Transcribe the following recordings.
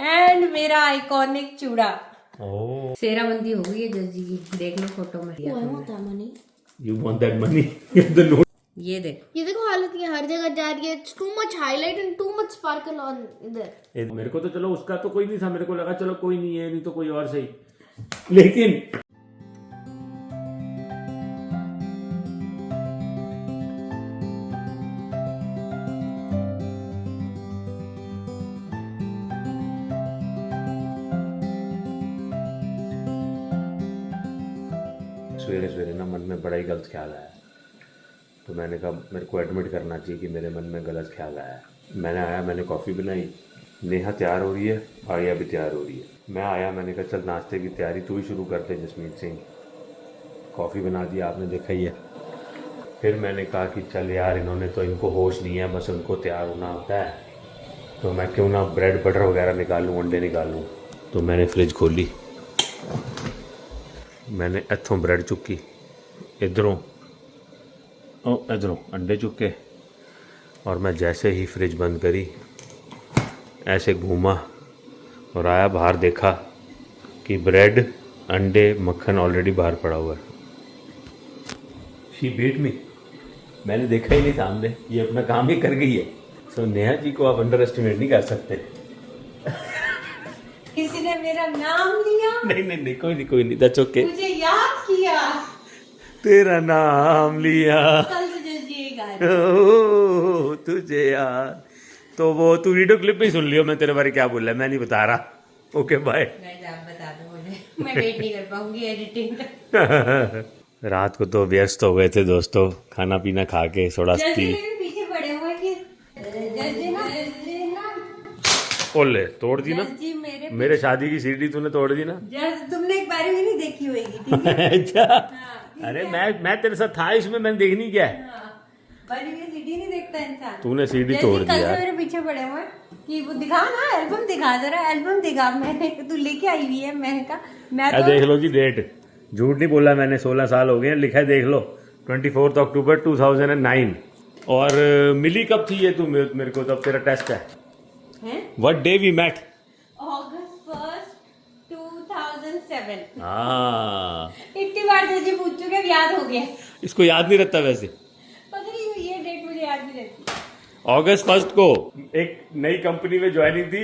And मेरा iconic चूड़ा। Oh, सेराबंदी हो गई है जज जी की, देख लो फोटो में। you want that money? The note. ये देखो, ये देखो हालत ये हर जगह जा रही है। It's too much highlight and too much sparkle on इधर। मेरे को तो चलो उसका तो कोई नहीं था, मेरे को लगा चलो कोई नहीं है, नहीं तो कोई और सही, लेकिन सवेरे सवेरे ना मन में बड़ा ही गलत ख्याल आया, तो मैंने कहा मेरे को एडमिट करना चाहिए कि मेरे मन में गलत ख्याल आया। मैंने आया, मैंने कॉफ़ी बनाई, नेहा तैयार हो रही है, आर्या भी तैयार हो रही है। मैं आया, मैंने कहा चल नाश्ते की तैयारी तू ही शुरू करते जसमीत सिंह। कॉफ़ी बना दी, आपने देखा ही है। फिर मैंने कहा कि चल यार इन्होंने तो, इनको होश नहीं है, बस उनको तैयार होना होता है, तो मैं क्यों ना ब्रेड बटर वगैरह निकालूँ, अंडे निकालूँ। तो मैंने फ्रिज खोली, मैंने इत्थों ब्रेड चुकी, इधरों इधरों अंडे चुके, और मैं जैसे ही फ्रिज बंद करी ऐसे घूमा और आया बाहर, देखा कि ब्रेड, अंडे, मक्खन ऑलरेडी बाहर पड़ा हुआ है। शी बीट मी, मैंने देखा ही नहीं सामने, ये अपना काम ही कर गई है। सो नेहा जी को आप अंडर एस्टिमेट नहीं कर सकते। किसी ने मेरा नाम लिया, नहीं नहीं नहीं, कोई नहीं, दैट्स ओके। मुझे याद किया, तेरा नाम लिया, कल से जज जी गा रही। ओ, तुझे यार, तो वो तू वीडियो क्लिप में ही सुन लियो मैं तेरे बारे क्या बोल रहा है, मैं नहीं बता रहा। Okay bye. गाइस आप बता दो मुझे, मैं वेट नहीं कर पाऊंगी एडिटिंग का। रात को तो व्यस्त हो गए थे दोस्तों, खाना पीना खा के थोड़ा जज जी पी। मेरे पीछे पड़े हुए कि जज जी ना ओले तोड़ दी ना, जज जी मेरे शादी की सीढ़ी तूने तोड़ दी ना। जज तुमने एक बार भी नहीं देखी होगी, ठीक है? अच्छा, हाँ, अरे मैं तेरे साथ था इसमें, मैंने देखनी क्या है। हाँ, बनी हुई सीढ़ी नहीं देखता इंसान। तूने सीढ़ी जज तोड़ जी दी कल से यार। मेरे पीछे पड़े हुए हैं कि वो दिखा ना, एल्बम दिखा, जरा एल्बम दिखा। मैंने तू लेके आई हुई है, मैंने कहा मैं तो देख लो जी डेट, झूठ नहीं बोला मैंने, 16 साल हो गए हैं, लिखा है देख लो, 24 अक्टूबर 2009। और मिली कब थी ये तू मेरे को, तब तेरा टेस्ट है। What day we met? August 1st 2007। हाँ, इतनी बार जज जी पूछ चुके, अब याद हो गया। इसको याद नहीं रहता वैसे। पता नहीं ये डेट मुझे याद नहीं रहती। अगस्त 1 को एक नई कंपनी में ज्वाइनिंग थी।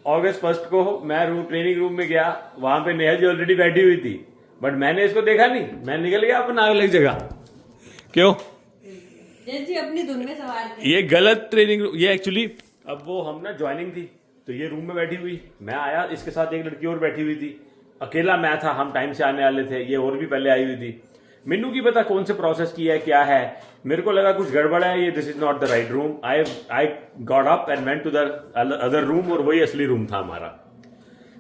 अगस्त 1 को मैं ट्रेनिंग रूम में गया, वहां पे नेहा जी ऑलरेडी बैठी हुई थी, बट मैंने इसको देखा नहीं, मैं निकल गया अपना अलग जगह। क्यों? जज जी अपनी धुन में सवार थे। ये गलत ट्रेनिंग, ये एक्चुअली अब वो हम ना ज्वाइनिंग थी, तो ये रूम में बैठी हुई, मैं आया, इसके साथ एक लड़की और बैठी हुई थी, अकेला मैं था, हम टाइम से आने वाले थे, ये और भी पहले आई हुई थी। मेनू की पता कौन से प्रोसेस की है क्या है, मेरे को लगा कुछ गड़बड़ है, ये this is not the right room. I got up and went to the other room, और वही असली रूम था हमारा,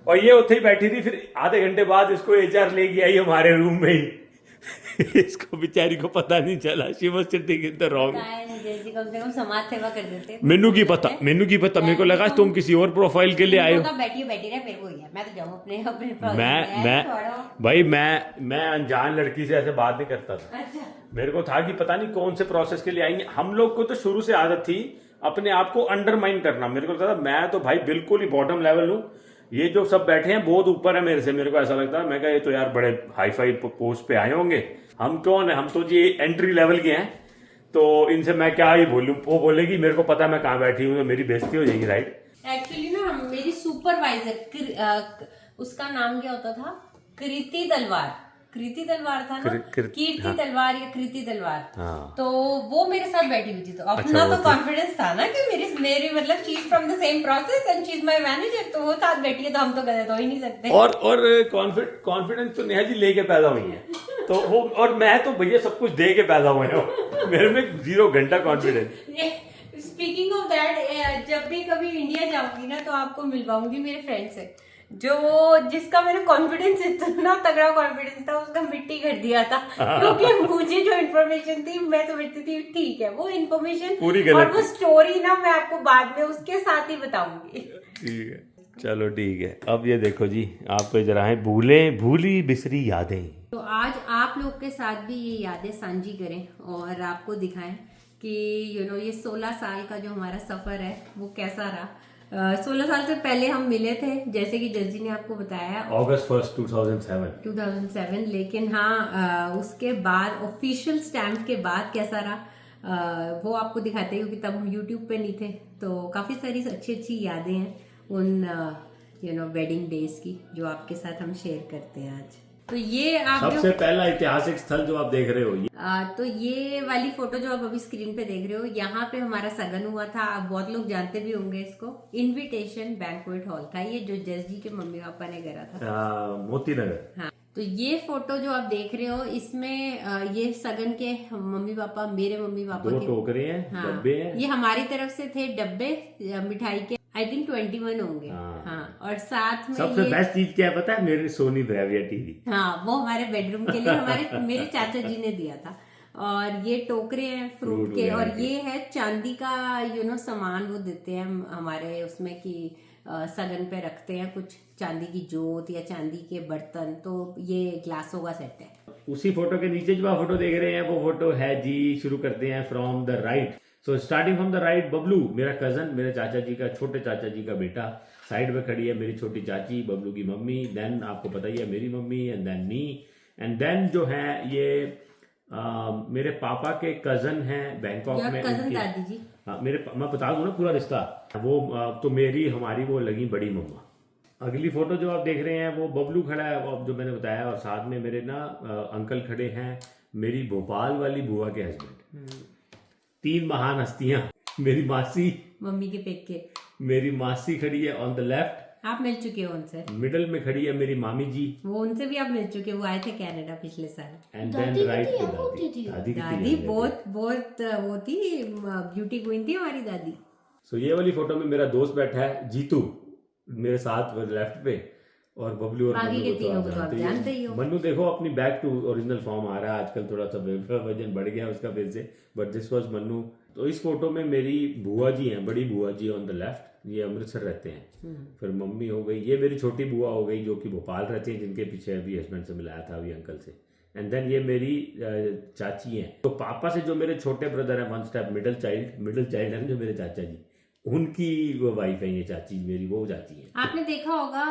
और ये उत्थे ही बैठी थी। फिर आधे घंटे बाद इसको एचआर लेके आई हमारे रूम में ही। इसको बेचारी को पता नहीं चला, she was sitting in the wrong. जज जी कम से कम समाज सेवा कर देते। मेनू की पता, मेरे को लगा तुम किसी और प्रोफाइल के लिए आए हो। बैठी रहे, मेरे को ही है, मैं तो जाऊँ अपने भाई मैं अनजान लड़की से ऐसे बात नहीं करता था। अच्छा, मेरे को था कि पता नहीं कौन से प्रोसेस के लिए आएंगे। हम लोग को तो शुरू से आदत थी अपने आप को अंडरमाइन करना। मेरे को लगता था मैं तो भाई बिल्कुल ही बॉटम लेवल हूँ, ये जो सब बैठे हैं बहुत ऊपर है मेरे से। मेरे को ऐसा लगता है, मैं कहा ये तो यार बड़े हाई फाई पोस्ट पे आए होंगे, हम कौन है, हम तो जी एंट्री लेवल के हैं, तो इनसे मैं क्या ही बोलूं। वो बोलेगी मेरे को पता है मैं कहाँ बैठी हूँ, तो मेरी बेइज्जती हो जाएगी, राइट। एक्चुअली ना मेरी सुपरवाइजर, उसका नाम क्या होता था, कृति तलवार था ना, कीर्ति हाँ। तलवार या कृति तलवार। हाँ। तो वो मेरे साथ बैठी हुई थी, तो अपना अच्छा, तो कॉन्फिडेंस था ना कि मेरी मतलब she is from the same process and she is my manager, तो वो साथ बैठी है, तो हम तो गलत हो ही नहीं सकते। और कॉन्फिडेंस तो नेहा जी लेके पैदा हुई है, तो वो, और मैं तो भैया सब कुछ दे के पैदा हुए हूँ। मेरे में 0 घंटा कॉन्फिडेंस। स्पीकिंग ऑफ दैट, जब भी कभी इंडिया जाऊंगी ना, तो आपको मिलवाऊंगी मेरे फ्रेंड से, जो जिसका मेरा कॉन्फिडेंस इतना तगड़ा कॉन्फिडेंस था, उसका मिट्टी कर दिया था। क्योंकि मुझे जो इन्फॉर्मेशन थी, मैं समझती थी ठीक है, वो इन्फॉर्मेशन पूरी गलत और वो स्टोरी ना मैं आपको बाद में उसके साथ ही बताऊंगी। ठीक है, चलो ठीक है। अब ये देखो जी, आपको जरा है भूली बिसरी यादें। तो आज आप लोग के साथ भी ये यादें साझी करें और आपको दिखाएं कि ये 16 साल का जो हमारा सफर है वो कैसा रहा। 16 साल से पहले हम मिले थे, जैसे कि जज जी ने आपको बताया, August 1st 2007। लेकिन हाँ उसके बाद ऑफिशियल स्टैम्प के बाद कैसा रहा वो आपको दिखाते हैं, क्योंकि तब हम यूट्यूब पे नहीं थे। तो काफ़ी सारी अच्छी अच्छी यादें हैं उन वेडिंग डेज की, जो आपके साथ हम शेयर करते हैं आज। तो ये आप सबसे पहला ऐतिहासिक स्थल जो आप देख रहे हो, तो ये वाली फोटो जो आप अभी स्क्रीन पे देख रहे हो, यहाँ पे हमारा सगन हुआ था। आप बहुत लोग जानते भी होंगे इसको। इनविटेशन बैंक्वेट हॉल था ये, जो जज जी के मम्मी पापा ने करा था, मोती नगर। हाँ, तो ये फोटो जो आप देख रहे हो, इसमें ये सगन के मम्मी पापा, मेरे मम्मी पापा 2 के टोकरे हैं, हाँ, डब्बे हैं। ये हमारी तरफ से थे डब्बे मिठाई के, आई थिंक 21 होंगे। हाँ, और साथ में सबसे बेस्ट चीज क्या है पता है? मेरी सोनी ब्रेविया टीवी। हाँ, वो हमारे बेडरूम के लिए मेरे चाचा जी ने दिया था। और ये टोकरे हैं फ्रूट के, और ये है चांदी का सामान वो देते हैं हमारे उसमें कि सगन पे रखते हैं कुछ चांदी की जोत या चांदी के बर्तन। तो ये ग्लासों का सेट है। उसी फोटो के नीचे जो आप फोटो देख रहे हैं वो फोटो है जी, शुरू करते हैं from the right. So starting from the right, Bablu मेरा कजन, मेरे चाचा जी का, छोटे चाचा जी का बेटा। साइड में खड़ी है मेरी छोटी चाची, बबलू की मम्मी। देन आपको पता ही है मेरी mummy, and then me. And then जो है ये मेरे पापा के कजन हैं बैंकॉक में, कजन दादी जी। हाँ, मैं बता दूं ना पूरा रिश्ता। वो तो हमारी वो लगी बड़ी मम्मा। अगली फोटो जो आप देख रहे हैं वो बबलू खड़ा है, वो जो मैंने बताया, और साथ में मेरे अंकल खड़े हैं, मेरी भोपाल वाली बुआ के हस्बैंड। 3 महान हस्तियां, मेरी मासी, मम्मी के पेके, मेरी मासी खड़ी है ऑन द लेफ्ट, आप मिल चुके हो उनसे। मिडल में खड़ी है मेरी मामी जी, वो उनसे भी आप मिल चुके हो, वो आए थे कनाडा पिछले साल। एंड देन राइट पे दादी। दादी बहुत वो थी, ब्यूटी क्वीन थी हमारी दादी। सो ये वाली फोटो में मेरा दोस्त बैठा है जीतू मेरे साथ लेफ्ट पे, और बबलू और बाकी मन्नू के को तीनों तो को तो आप जानते ही हो। मन्नू देखो अपनी बैक टू ओरिजिनल फॉर्म आ रहा है आजकल, थोड़ा सा वजन बढ़ गया उसका फिर से, बट दिस वाज मन्नू। तो इस फोटो में मेरी बुआ जी हैं, बड़ी बुआ जी ऑन द लेफ्ट, ये अमृतसर रहते हैं। फिर मम्मी हो गई, ये मेरी छोटी बुआ हो गई जो कि भोपाल रहती हैं, जिनके पीछे अभी हस्बैंड से मिलाया था अभी अंकल से। एंड देन ये मेरी चाची हैं। तो पापा से जो मेरे छोटे ब्रदर हैं, 1 स्टेप मिडिल चाइल्ड है जो मेरे चाचा जी, उनकी वो वाइफ है ये चाची मेरी, वो जाती है। आपने देखा होगा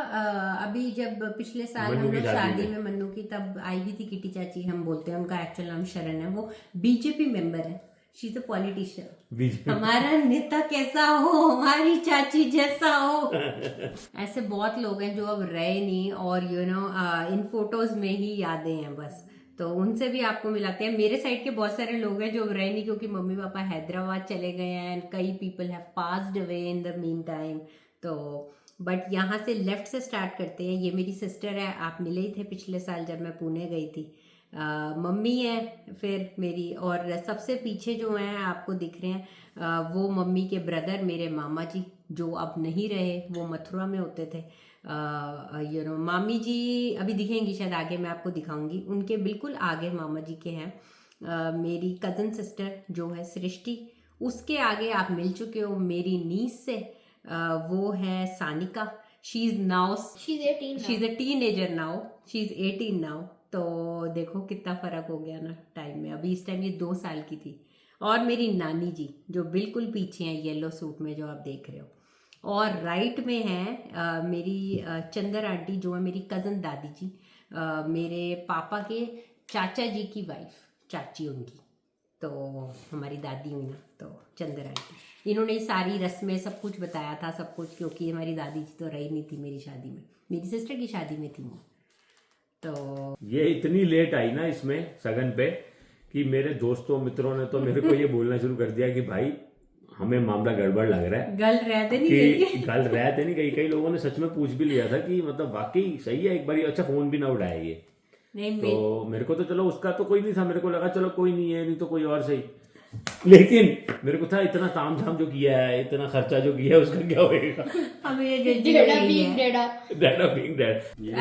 अभी जब पिछले साल हम लोग शादी में मन्नू की, तब आई भी थी किटी चाची, हम बोलते हैं, उनका एक्चुअल नाम शरण है। वो बीजेपी मेंबर है, शी इज अ पॉलिटिशियन। हमारा नेता कैसा हो, हमारी चाची जैसा हो। ऐसे बहुत लोग हैं जो अब रहे नहीं, और इन फोटोज में ही यादें हैं बस। तो उनसे भी आपको मिलाते हैं। मेरे साइड के बहुत सारे लोग हैं जो अब रहे नहीं, क्योंकि मम्मी पापा हैदराबाद चले गए हैं, एंड कई people have passed away in the mean time. तो बट यहाँ से लेफ्ट से स्टार्ट करते हैं। ये मेरी सिस्टर है, आप मिले ही थे पिछले साल जब मैं पुणे गई थी। मम्मी है फिर मेरी, और सबसे पीछे जो हैं आपको दिख रहे हैं वो मम्मी के ब्रदर, मेरे मामा जी, जो अब नहीं रहे, वो मथुरा में होते थे। मामी जी अभी दिखेंगी शायद, आगे मैं आपको दिखाऊंगी। उनके बिल्कुल आगे मामा जी के हैं मेरी कजन सिस्टर जो है सृष्टि, उसके आगे आप मिल चुके हो मेरी नीस से, वो है Sanika. She is 18 now, she is 18 now. तो देखो कितना फर्क हो गया ना टाइम में। अभी इस टाइम ये 2 साल की थी। और मेरी नानी जी जो बिल्कुल पीछे हैं येलो सूट में, जो आप देख रहे हो। और राइट में है मेरी चंदर आंटी, जो है मेरी कजन दादी जी, मेरे पापा के चाचा जी की वाइफ, चाची उनकी, तो हमारी दादी हुई ना, तो चंदर आंटी। इन्होंने सारी रस्में सब कुछ बताया था, सब कुछ, क्योंकि हमारी दादी जी तो रही नहीं थी मेरी शादी में, मेरी सिस्टर की शादी में थी वो। तो ये इतनी लेट आई ना इसमें सगन पे कि मेरे दोस्तों मित्रों ने तो मेरे को ये बोलना शुरू कर दिया कि भाई हमें मामला गड़बड़ लग रहा है, गल रहते नहीं कि गल रहते नहीं। कई लोगों ने सच में पूछ भी लिया था कि मतलब वाकई सही है, एक बार अच्छा फोन भी ना उठाया ये। नहीं, तो मेरे को तो चलो उसका तो कोई नहीं था, मेरे को लगा चलो कोई नहीं है, नहीं तो कोई और सही। लेकिन मेरे को था इतना तामझाम जो किया है, इतना खर्चा जो किया है, उसका क्या होएगा।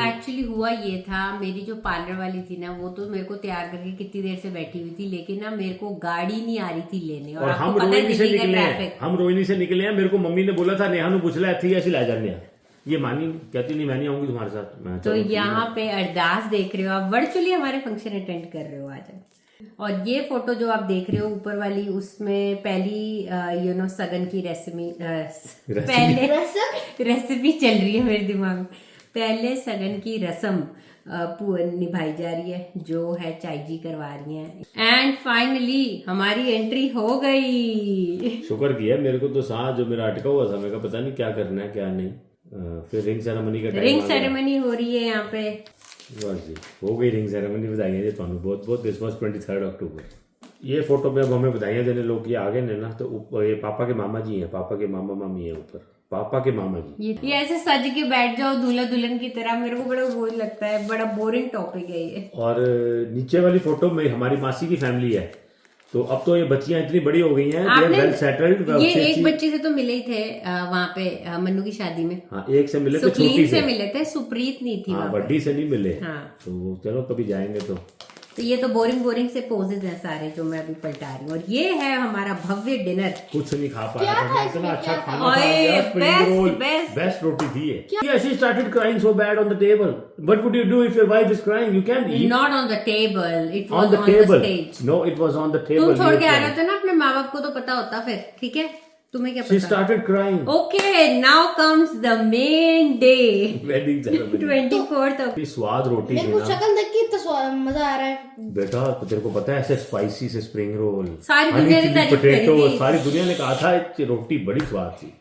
एक्चुअली हुआ ये था, मेरी जो पार्लर वाली थी ना, वो तो मेरे को तैयार करके कितनी देर से बैठी हुई थी, लेकिन ना मेरे को गाड़ी नहीं आ रही थी लेने। और हम रोहिणी से निकले हैं, मेरे को मम्मी ने बोला था नेहा नु पूछ ला थी ऐसी ला जाने, ये मानी कहती नहीं मैं नहीं आऊंगी तुम्हारे साथ। तो यहाँ पे अरदास देख रहे हो आप, वर्चुअली हमारे फंक्शन अटेंड कर रहे हो आज। और ये फोटो जो आप देख रहे हो ऊपर वाली, उसमें पहली सगन की पहले रेसिपी चल रही है मेरे दिमाग में। पहले सगन की रस्म निभाई जा रही है, जो है चाई जी करवा रही हैं। एंड फाइनली हमारी एंट्री हो गई। शुक्र किया मेरे को तो सांस जो मेरा अटका हुआ था, मेरे को पता नहीं क्या करना है क्या नहीं। फिर रिंग सेरेमनी का टाइम, रिंग सेरेमनी हो रही है यहाँ पे। बस जी हो गई रिंग सेरेमनी। बधाइयां जी ਤੁਹਾਨੂੰ बहुत बहुत। दिस वाज 23 अक्टूबर। ये फोटो में अब हमें बधाइयां देने लोग ये आगे ने ना, तो ऊपर ये पापा के मामा जी हैं, पापा के मामा मामी है ऊपर, पापा के मामा जी। ये ऐसे सज के बैठ जाओ दूल्हा दुल्हन की तरह, मेरे को बड़ा बोझ लगता है, बड़ा बोरिंग टॉपिक है ये। और नीचे वाली फोटो में हमारी मासी की फैमिली है। तो अब तो ये बच्चियां इतनी बड़ी हो गई हैं, दे आर वेल सेटल्ड। ये एक बच्चे से तो मिले ही थे वहाँ पे मन्नू की शादी में। हाँ, एक से मिले थे, छोटी सुप्रीत से मिले थे, सुप्रीत नहीं थी। हाँ, बड्डी से नहीं मिले। हाँ। तो चलो कभी जाएंगे तो ये तो बोरिंग से पोजेज हैं सारे जो मैं अभी पलटा रही हूँ। और ये है हमारा भव्य डिनर। कुछ नहीं खा पाया था, इतना अच्छा खाना ओए, था, बेस्ट रोटी थी ये। Yes, she started crying so bad on the table. What would you do if your wife is crying? You can't eat. Not on the table, it was On the on the table. stage. No, it was on the table. तुम छोड़ के आ You रहे थे ना अपने माँ बाप को, तो पता होता फिर, ठीक है? तुम्हें क्या She पता? started crying. Okay, now comes the main day. Wedding ceremony. 24th of ये स्वाद रोटी मेरे थी को ना शक्ल देख के तो मजा आ रहा है। बेटा, तो तेरे को पता है ऐसे स्पाइसी से स्प्रिंग रोल, सारी दुनिया ने तारीफ करी पोटैटो, थी। सारी दुनिया ने कहा था कि रोटी बड़ी स्वाद थी।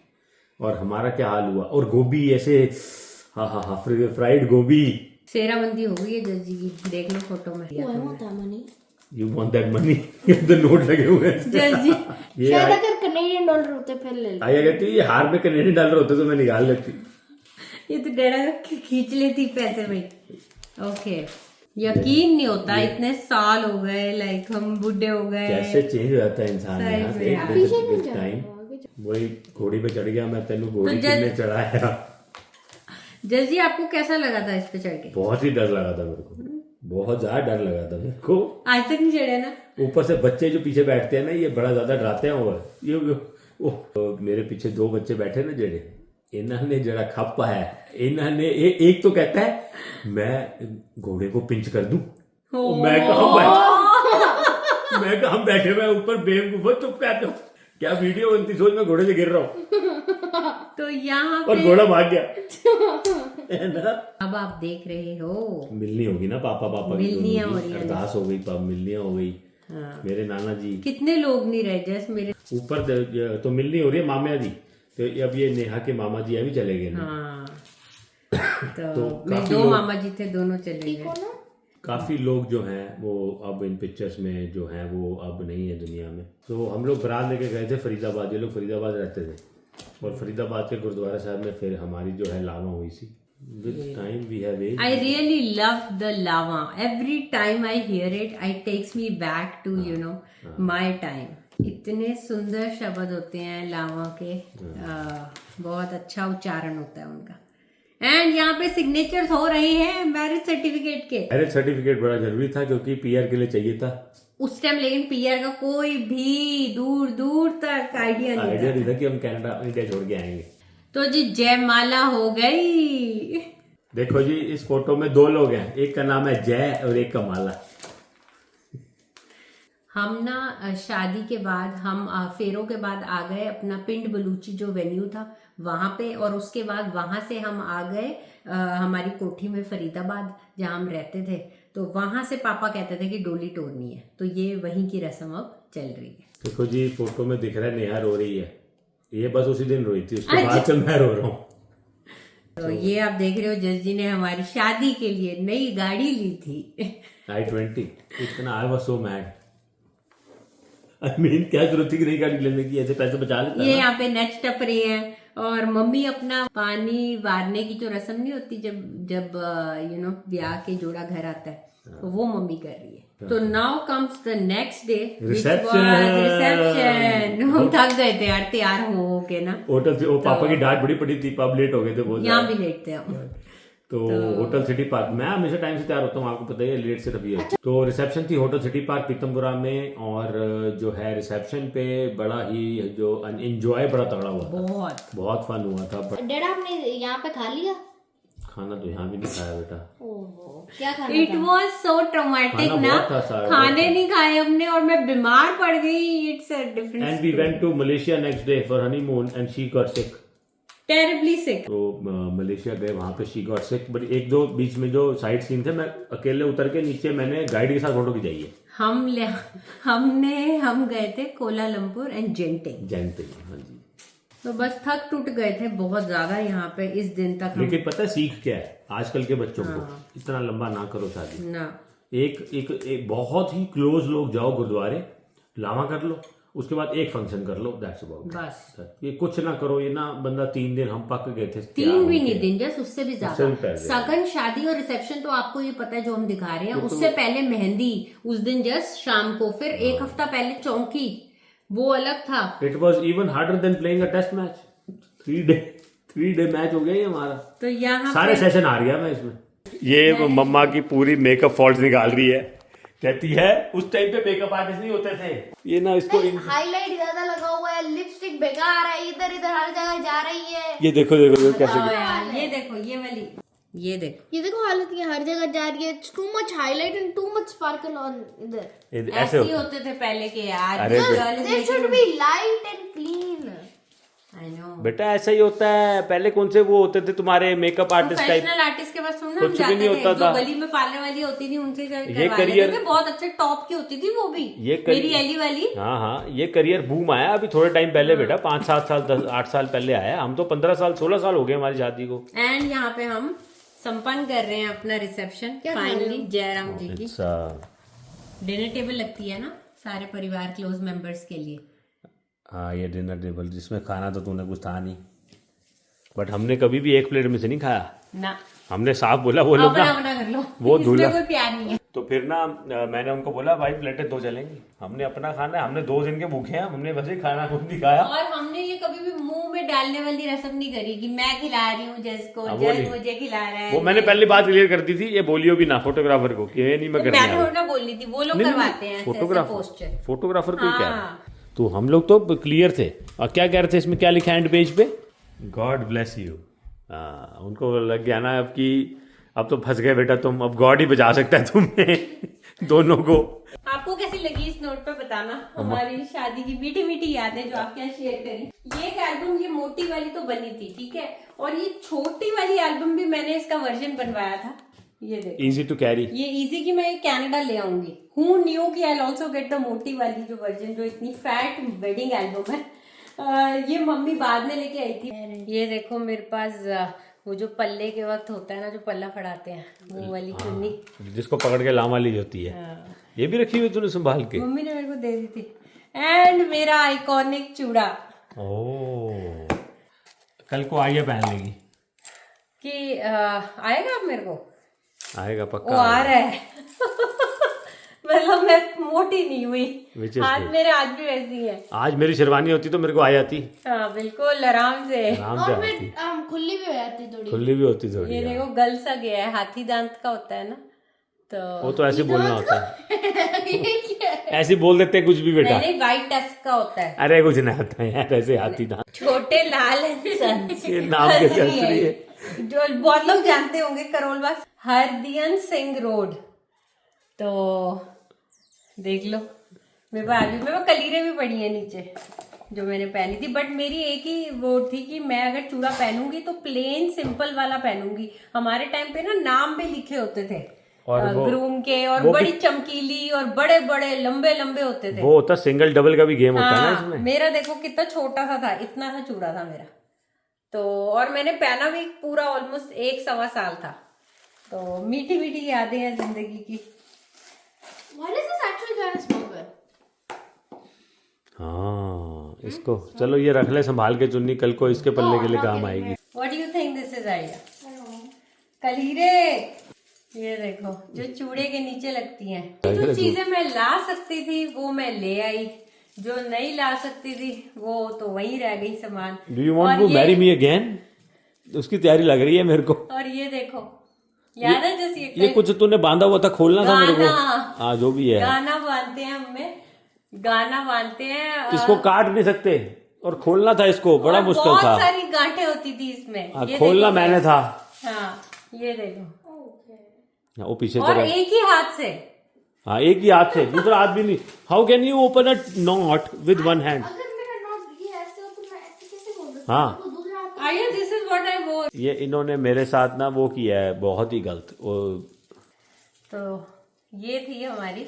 और हमारा क्या हाल हुआ। और गोभी ऐसे, हाँ, फ्राइड गोभी। सेराबंदी हो गई है जजी की, देख लो फोटो में। You want that money? तो नोट लगे हुए हैं। जजी ये शायद अगर कनेडियन डॉलर होते फिर ले ले। आया कहती ये हार में कनेडियन डॉलर होते तो मैं निकाल लेती। ये तो डरा खींच लेती पैसे में। ओके, यकीन नहीं होता, इतने साल हो गए, लाइक हम बूढ़े हो गए। कैसे चेंज हो जाता है इंसान सही यार, में एक यार। With time. वही घोड़ी पे चढ़ गया मैं, तेनू घोड़ी तो किसने चढ़ाया। जजी आपको कैसा लगा था इस पे चढ़ के? बहुत ही डर लगा था मेरे को, बहुत ज्यादा डर लगा था मेरे को। आज तक नहीं चढ़े ना? ऊपर से बच्चे जो पीछे बैठते हैं ना, ये बड़ा ज्यादा डराते हैं। और ये तो मेरे पीछे दो बच्चे बैठे ना जेड़े, इन्होंने जरा खप है, इन्होंने एक तो कहता है मैं घोड़े को पिंच कर दूं। मैं कहा हम बैठे हुए ऊपर बेवकूफ, चुप कहते हो क्या वीडियो बनती, सोच मैं घोड़े से गिर रहा हूँ। तो यहाँ और पे घोड़ा भाग गया है ना। अब आप देख रहे हो मिलनी होगी ना पापा की, मिलनियां हो रही हैं। अरदास हो गई, मिलनियां हो गई। हाँ। मेरे नाना जी कितने लोग नहीं रहे जैसे मेरे। ऊपर तो मिलनी हो रही है मामिया जी। तो अब ये नेहा के मामा जी अभी चले गए ना। हाँ तो मेरे काफी दो लोग- मामा जी थे, दोनों चले गए। काफी लोग जो हैं वो अब इन पिक्चर्स में जो हैं वो अब नहीं है दुनिया में। तो हम लोग बारात लेके गए थे फरीदाबाद, ये लोग फरीदाबाद रहते थे, और फरीदाबाद के गुरुद्वारा साहब में फिर हमारी जो है लावा हुई थी। With time we have age. I really love the lava. Every time I hear it, it takes me back to my time. इतने सुंदर शब्द होते हैं लावा के, बहुत अच्छा उच्चारण होता है उनका। एंड यहाँ पे सिग्नेचर्स हो रहे हैं मैरिज सर्टिफिकेट के। मैरिज सर्टिफिकेट बड़ा जरूरी था क्योंकि पीआर के लिए चाहिए था उस टाइम, लेकिन पीआर का कोई भी दूर दूर तक आइडिया नहीं था कि हम कनाडा इंडिया छोड़ के आएंगे। तो जी जयमाला हो गई। देखो जी इस फोटो में दो लोग हैं, एक का नाम है जय और एक का माला। हम ना शादी के बाद हम फेरों के बाद आ गए अपना पिंड बलूची जो वेन्यू था वहां पे, और उसके बाद वहां से हम आ गए हमारी कोठी में फरीदाबाद जहां हम रहते थे। तो वहां से पापा कहते थे कि डोली तोड़नी है, तो ये वहीं की रस्म अब चल रही है। देखो जी फोटो में दिख रहा है नेहा रो रही है, ये बस उसी दिन रोई थी, उसके बाद से मैं रो रहा हूँ। तो ये आप देख रहे हो जज जी ने हमारी शादी के लिए नई गाड़ी ली थी i20। इतना I was so mad. I mean क्या जरूरत थी कि नई गाड़ी लेने की, ऐसे पैसे बचा लेता ये ना। यहाँ पे नेट टप रहे हैं, और मम्मी अपना पानी वारने की जो रस्म नहीं होती जब ब्याह के जोड़ा घर आता है, तो वो मम्मी कर रही है। तो now comes the next day, reception. हम थक गए थे यार तैयार हो के ना, होटल से वो पापा की डांट बड़ी पड़ी थी, पब लेट हो गए थे बहुत यहाँ ज्यादा। भी लेट थे हम। तो होटल सिटी पार्क, मैं हमेशा टाइम से तैयार होता हूँ, आपको पता ही है, लेट से तभी है। तो रिसेप्शन थी होटल सिटी पार्क पीतमपुरा में, और जो है रिसेप्शन पे बड़ा ही जो एंजॉय बड़ा तगड़ा हुआ था, बहुत बहुत फन हुआ था। डैड आपने यहाँ पे खा लिया? खाना तो यहाँ भी नहीं खाया बेटा। ओहो, क्या खाना इट वॉज सो ट्रॉमेटिक खाना ना, बहुत था सारा, खाने नहीं खाए हमने और मैं बीमार पड़ गई। It's a and different, we went to Malaysia next day for honeymoon and she got sick. Terribly sick. तो मलेशिया गए, वहां पे शी गॉट सिक, बट एक दो बीच में जो साइड सीन थे मैं अकेले उतर के नीचे मैंने गाइड के साथ फोटो खिंचाई है। हम गए थे कोलालमपुर एंड जेंटिंग, जानते हैं, हाँ जी। तो बस थक टूट गए थे बहुत ज्यादा यहाँ पे इस दिन तक हम। लेकिन पता है सीख क्या है आजकल के बच्चों को, इतना लंबा ना करो शादी। ना, एक बहुत ही क्लोज लोग जाओ गुरुद्वारे, लावा कर लो, उसके बाद एक फंक्शन कर लो, दैट्स अबाउट। बस ये कुछ ना करो, ये ना बंदा 3 दिन हम पक गए थे, 3 भी नहीं दिन, जस्ट उससे भी उससे भी ज्यादा। पहले। सगन, शादी और रिसेप्शन तो आपको ये पता है जो हम दिखा रहे हैं, उससे पहले मेहंदी उस दिन जस्ट शाम को, फिर एक हफ्ता पहले चौकी, वो अलग था। It was even harder than playing a test match. 3 day match हो गया ये हमारा, तो यहाँ सारे सेशन आ रही है मैं इसमें। ये मम्मा की पूरी मेकअप फॉल्ट निकाल रही है, कहती है उस टाइम पे मेकअप आर्टिस्ट नहीं होते थे। ये ना इसको हाईलाइट ज्यादा लगा हुआ है, लिपस्टिक बेकार है, इधर इधर हर जगह जा रही है। ये देखो कैसे यार, ये देखो ये वाली, ये देखो हालत ये हर जगह जा रही है। It's too much highlight and too much sparkle on इधर। ऐसे ऐसे ही होते थे पहले के यार। अरे They should be light and clean. I know। बेटा ऐसा ही होता है, पहले कौन से वो होते थे तुम्हारे makeup artist type, professional artist के पास सुनना, कुछ हम भी जाते नहीं थे, होता जो था। गली में पालने वाली होती थी उनसे ये करियर बहुत अच्छे टॉप की होती थी वो भी, मेरी एली वाली। हाँ, ये करियर बूम आया अभी थोड़े टाइम पहले बेटा, 5-7 साल 8 साल पहले आया। हम तो 15 साल 16 साल हो गए हमारी शादी को। एंड यहाँ पे हम संपन्न कर रहे हैं अपना रिसेप्शन फाइनली, जयराम जी की डिनर टेबल लगती है ना सारे परिवार क्लोज मेंबर्स के लिए। हाँ, ये डिनर टेबल जिसमें खाना तो तूने कुछ था नहीं, बट हमने कभी भी एक प्लेट में से नहीं खाया ना, हमने साफ बोला वो लोग ना अपना कर लो, वो दूल्हा कोई प्यार नहीं है। तो फिर ना मैंने उनको बोला भाई प्लेटें 2 चलेंगी, हमने अपना खाना है, हमने 2 दिन के भूखे हैं, हमने वैसे ही खाना खुद नहीं खाया। और हमने ये कभी भी मुंह में डालने वाली रस्म नहीं करी कि मैं खिला रही हूँ जज को, जज मुझे खिला रहा है। वो मैंने पहली बात क्लियर कर दी थी, ये बोलियो भी ना फोटोग्राफर को कि ये नहीं मैं करने मैंने ना बोलनी थी, वो लोग करवाते हैं फोटोग्राफर को क्या है। तो हम लोग तो क्लियर थे। और क्या कह रहे थे इसमें, क्या लिखा है एंड पेज पे, गॉड ब्लेस यू। उनको लग गया ना अब कि अब तो फंस गए बेटा तुम, अब गॉड ही बचा सकता है तुम्हें दोनों को। आपको कैसी लगी इस नोट पे बताना, हमारी शादी की मीठी मीठी यादें जो आप क्या शेयर करी। ये एक एल्बम, ये मोटी वाली तो बनी थी ठीक है, और ये छोटी वाली एल्बम भी मैंने इसका वर्जन बनवाया था। ये देखो, इजी टू कैरी, ये इजी की मैं कनाडा ले आऊंगी। हु न्यू कि आई ऑल्सो गेट द मोटी वाली जो वर्जन, जो इतनी फैट वेडिंग एल्बम है। ये मम्मी बाद में लेके आई थी। ये देखो मेरे पास वो जो पल्ले के वक्त होता है ना, जो पल्ला फड़ाते हैं, वो वाली चुन्नी जिसको पकड़ के लामा ली होती है। ये भी रखी हुई तूने संभाल के, मम्मी ने मेरे को दे दी थी। एंड मेरा आइकॉनिक चूड़ा, ओ कल को आइए पहन लेगी कि आएगा अब मेरे को, आएगा वो पक्का आ रहा है। मतलब मैं मोटी नहीं हुई, Which is आज good. मेरे आज भी वैसी है। आज मेरी शेरवानी होती तो मेरे को आ जाती, हाँ बिल्कुल आराम से। आराम से और आती, मैं खुली भी हो जाती थोड़ी। खुली भी होती थोड़ी। ये देखो गल सा गया है, हाथी दांत का होता है ना, तो वो तो ऐसे बोलना होता है, ऐसे बोल देते हैं कुछ भी बेटा। नहीं वाइट टस्क का होता है। अरे कुछ नहीं आता है यार, ऐसे हाथी दांत छोटे लाल सन्स ये नाम कैसे हंस रही है। जो बहुत लोग जानते होंगे, करोलबाग हरदियन सिंह रोड। तो देख लो मेरे पास कलीरें भी पड़ी हैं नीचे जो मैंने पहनी थी, बट मेरी एक ही वो थी कि मैं अगर चूड़ा पहनूंगी तो प्लेन सिंपल वाला पहनूंगी। हमारे टाइम पे ना नाम भी लिखे होते थे ग्रूम के, और बड़ी चमकीली और बड़े बड़े लंबे लंबे होते थे। वो होता सिंगल डबल का भी गेम होता है ना इसमें। मेरा देखो कितना छोटा सा था, इतना सा चूड़ा था मेरा तो, और मैंने पहना भी पूरा ऑलमोस्ट 1-1.25 साल था। तो मीठी मीठी यादें हैं जिंदगी की। What is this actually gonna smoke with? हाँ इसको चलो ये रख ले संभाल के चुन्नी, कल को इसके पल्ले के लिए काम आएगी। What do you think this is idea? कलीरे, ये देखो जो चूड़े के नीचे लगती हैं। जो चीजें मैं ला सकती थी वो मैं ले आई, जो नहीं ला सकती थी वो तो वहीं रह गई सामान। Do you want to marry me again? उसकी तैयारी लग रही है मेरे को। और ये देखो याद है जैसे ये कुछ तूने बांधा हुआ था, खोलना था मेरे को। गाना। हाँ जो भी है, गाना बांधते हैं हमें, गाना बांधते हैं। इसको काट नहीं सकते और खोलना था इसको, बड़ा और मुश्किल था। बहुत सारी गांठें होती थी इसमें। ये खोलना देखो मैंने था। हाँ ये देखो, वो पीछे और तरफ एक ही हाथ से। हाँ एक ही हाथ से, दूसरा हाथ भी नहीं। How can you open a not with one hand? अगर मेरा नॉट ये ऐसे हो तो मैं ऐसे कैसे बोल सकती हाँ। हूँ? दूसरा हाथ आया, दिस इज व्हाट आई वोर। ये इन्होंने मेरे साथ ना वो किया है बहुत ही गलत। तो ये थी हमारी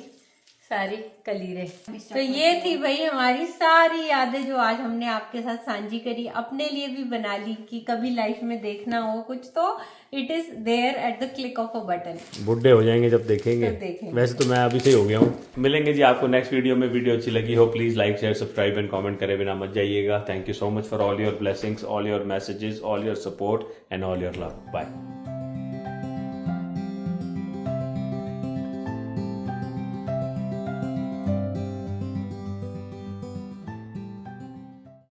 सारी कलीरें। तो ये थी भाई हमारी सारी यादें जो आज हमने आपके साथ साझी करी, अपने लिए भी बना ली कि कभी लाइफ में देखना हो कुछ तो it is there at the click of a button. बुढ़े हो जाएंगे जब देखेंगे। जब देखेंगे। वैसे तो मैं अभी से ही हो गया हूँ। मिलेंगे जी आपको नेक्स्ट वीडियो में। वीडियो अच्छी लगी हो please like share subscribe and comment करे बिना मत जाइएगा। Thank you so much for all your blessings, all your messages, all your support and all your love. Bye.